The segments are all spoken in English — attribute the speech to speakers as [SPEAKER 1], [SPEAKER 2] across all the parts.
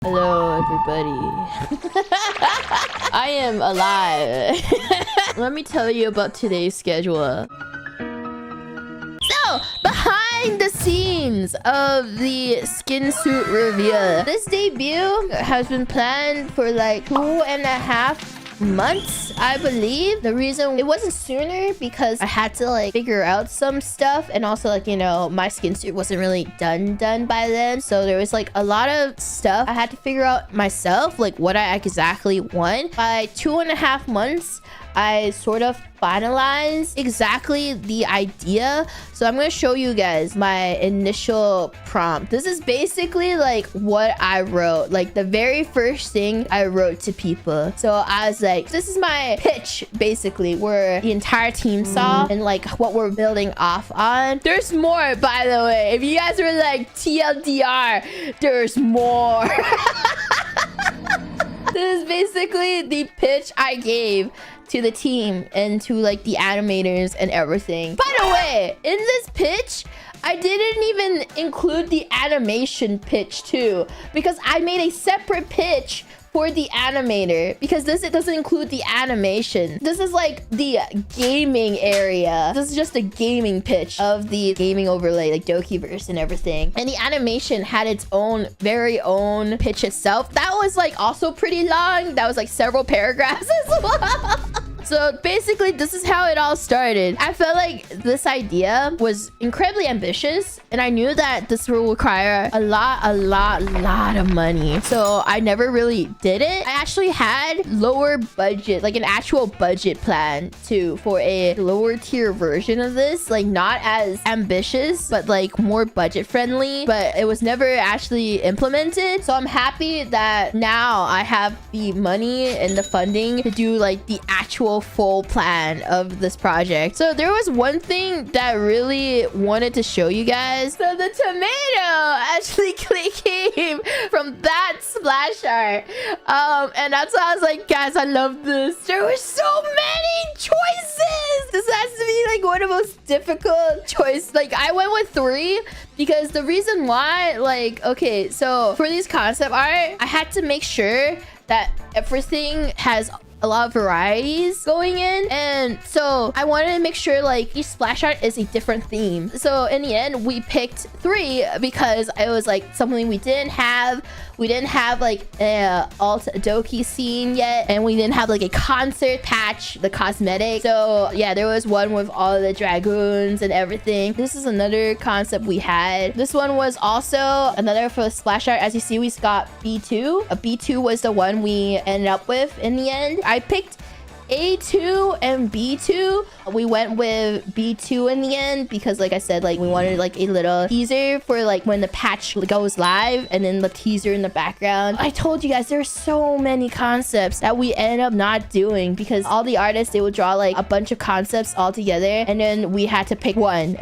[SPEAKER 1] Hello, everybody. I am alive. Let me tell you about today's schedule. So, behind the scenes of the Skinsuit reveal, this debut has been planned for like 2.5 months, I believe. The reason it wasn't sooner because I had to like figure out some stuff, and also like, you know, my skin suit wasn't really done by then, so there was like a lot of stuff I had to figure out myself, like what I exactly want. By 2.5 months, I sort of finalized exactly the idea. So I'm going to show you guys my initial prompt. This is basically like what I wrote, like the very first thing I wrote to people. So I was like, this is my pitch, basically, where the entire team saw and like what we're building off on. There's more, by the way. If you guys were like TLDR, there's more. This is basically the pitch I gave to the team and to like the animators and everything. By the way, in this pitch, I didn't even include the animation pitch too, because I made a separate pitch for the animator, because it doesn't include the animation. This is like the gaming area. This is just a gaming pitch of the gaming overlay, like Dokibird and everything. And the animation had its own very own pitch itself. That was like also pretty long. That was like several paragraphs as well. So basically, this is how it all started. I felt like this idea was incredibly ambitious, and I knew that this will require a lot of money. So I never really did it. I actually had lower budget, like an actual budget plan too, for a lower tier version of this. Like not as ambitious, but like more budget friendly, but it was never actually implemented. So I'm happy that now I have the money and the funding to do like the actual full plan of this project. So there was one thing that I really wanted to show you guys. So the tomato actually came from that splash art. And that's why I was like, guys, I love this. There were so many choices. This has to be like one of the most difficult choices. Like I went with 3 because the reason why, like, okay, so for these concept art, I had to make sure that everything has a lot of varieties going in, and so I wanted to make sure like each splash art is a different theme. So in the end, we picked 3 because it was like something we didn't have. We didn't have like a alt doki scene yet, and we didn't have like a concert patch, the cosmetic. So yeah, there was one with all the dragoons and everything. This is another concept we had. This one was also another for the splash art. As you see, we got B2. B2 was the one we ended up with in the end. I picked A2 and B2. We went with B2 in the end because, like I said, like we wanted like a little teaser for like when the patch goes live, and then the teaser in the background. I told you guys there's so many concepts that we ended up not doing because all the artists, they would draw like a bunch of concepts all together, and then we had to pick one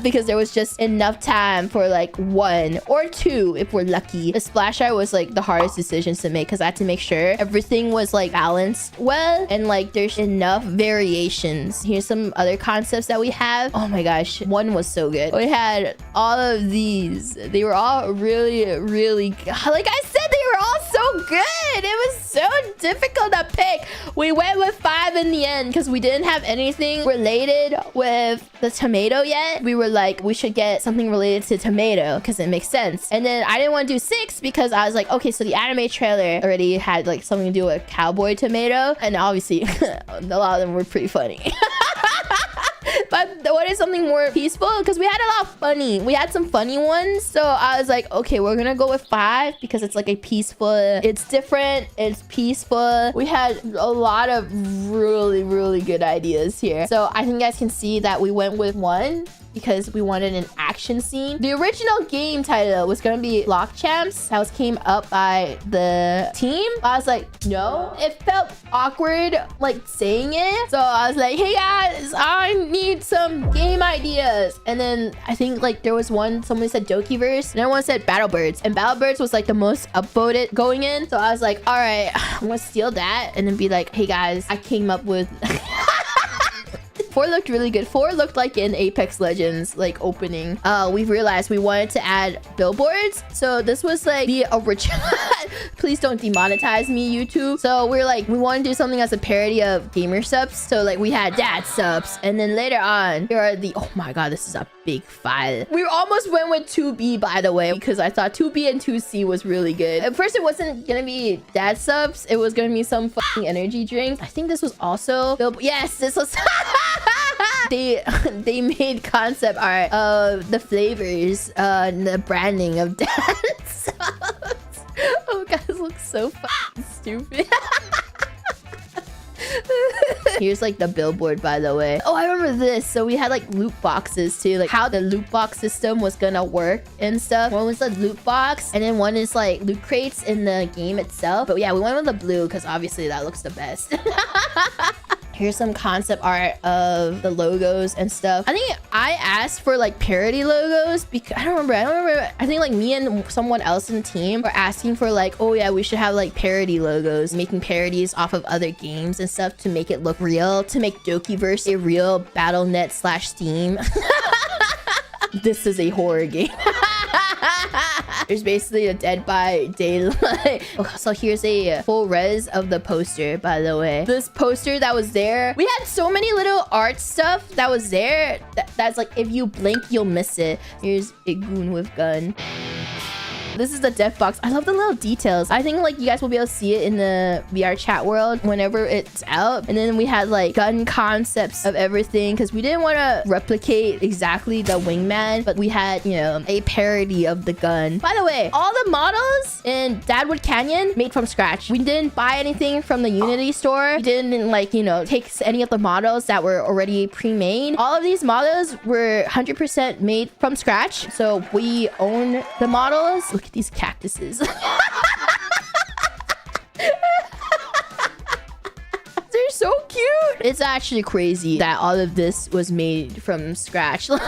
[SPEAKER 1] because there was just enough time for like 1 or 2 if we're lucky. The splash art was like the hardest decisions to make because I had to make sure everything was like balanced well, and like there's enough variations. Here's some other concepts that we have. Oh my gosh, one was so good. We had all of these. They were all really good. Like I said, they were all so good. It was so difficult to pick. We went with 5 in the end because we didn't have anything related with the tomato yet. We were like, we should get something related to tomato because it makes sense. And then I didn't want to do 6 because I was like, okay, so the anime trailer already had like something to do with cowboy tomato, and obviously a lot of them were pretty funny. But what is something more peaceful? Because we had a lot of funny. We had some funny ones. So I was like, okay, we're gonna go with 5 because it's like a peaceful. It's different. It's peaceful. We had a lot of really good ideas here. So I think you guys can see that we went with 1 because we wanted an action scene. The original game title was gonna be Block Champs. That came up by the team. I was like, no. It felt awkward like saying it. So I was like, hey guys, I need some game ideas. And then I think like there was one, someone said Dokibird, and everyone said Battlebirds. And Battlebirds was like the most upvoted going in. So I was like, all right, I'm gonna steal that and then be like, hey guys, I came up with 4 looked really good. 4 looked like an Apex Legends like opening. We've realized we wanted to add billboards. So this was like the original. Please don't demonetize me, YouTube. So we're like, we want to do something as a parody of gamer subs. So like we had dad subs, and then later on here are the, oh my god, this is a big file. We almost went with 2B, by the way, because I thought 2B and 2C was really good. At first it wasn't gonna be dad subs, it was gonna be some fucking energy drink. I think this was also yes, this was they made concept art of the flavors, the branding of dad subs. Oh god, this looks so fucking stupid. Here's like the billboard, by the way. Oh, I remember this. So we had like loot boxes too, like how the loot box system was gonna work and stuff. One was the loot box, and then one is like loot crates in the game itself. But yeah, we went with the blue because obviously that looks the best. Here's some concept art of the logos and stuff. I think I asked for like parody logos because I don't remember. I think like me and someone else in the team were asking for like, oh yeah, we should have like parody logos, making parodies off of other games and stuff to make it look real, to make Dokibird a real Battle.net/Steam. This is a horror game. There's basically a Dead by Daylight. Oh, so here's a full res of the poster, by the way. This poster that was there, we had so many little art stuff that was there that's like, if you blink, you'll miss it. Here's a goon with gun. This is the death box. I love the little details. I think like you guys will be able to see it in the VR chat world whenever it's out. And then we had like gun concepts of everything because we didn't want to replicate exactly the wingman, but we had, you know, a parody of the gun. By the way, all the models in Dadwood Canyon made from scratch. We didn't buy anything from the Unity store. We didn't like, you know, take any of the models that were already pre-made. All of these models were 100% made from scratch. So we own the models. Look at these cactuses. They're so cute. It's actually crazy that all of this was made from scratch. Like,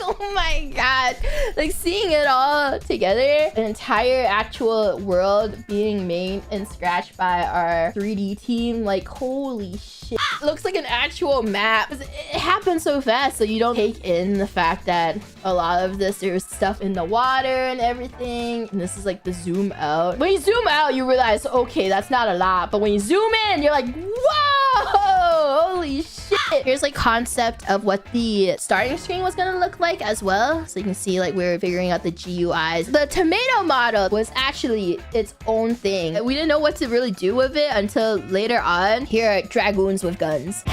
[SPEAKER 1] oh my god. Like seeing it all together, an entire actual world being made and scratched by our 3D team. Like, holy shit. It looks like an actual map. It happens so fast, so you don't take in the fact that a lot of this, there's stuff in the water and everything. And this is like the zoom out. When you zoom out, you realize, okay, that's not a lot. But when you zoom in, you're like, whoa, holy shit. Here's like concept of what the starting screen was gonna look like as well. So you can see like we're figuring out the GUIs. The tomato model was actually its own thing. We didn't know what to really do with it until later on. Here are dragoons with guns.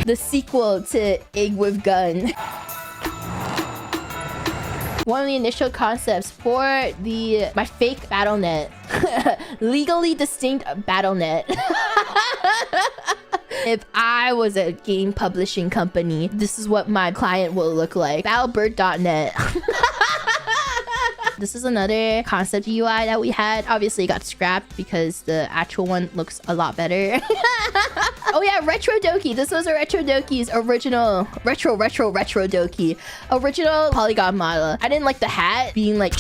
[SPEAKER 1] The sequel to Egg with Gun. One of the initial concepts for my fake Battle.net. Legally distinct Battle.net. If I was a game publishing company, this is what my client will look like. Battlebird.net. This is another concept UI that we had. Obviously, it got scrapped because the actual one looks a lot better. Oh yeah, Retro Doki. This was a Retro Doki's original retro Doki. Original polygon model. I didn't like the hat being like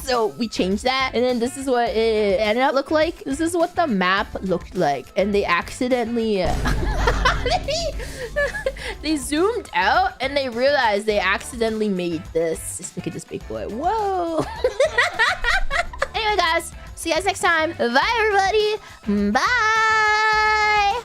[SPEAKER 1] so we changed that. And then this is what it ended up look like. This is what the map looked like. And they accidentally they zoomed out and they realized they accidentally made this. Just look at this big boy. Whoa. Anyway, guys, see you guys next time. Bye, everybody. Bye.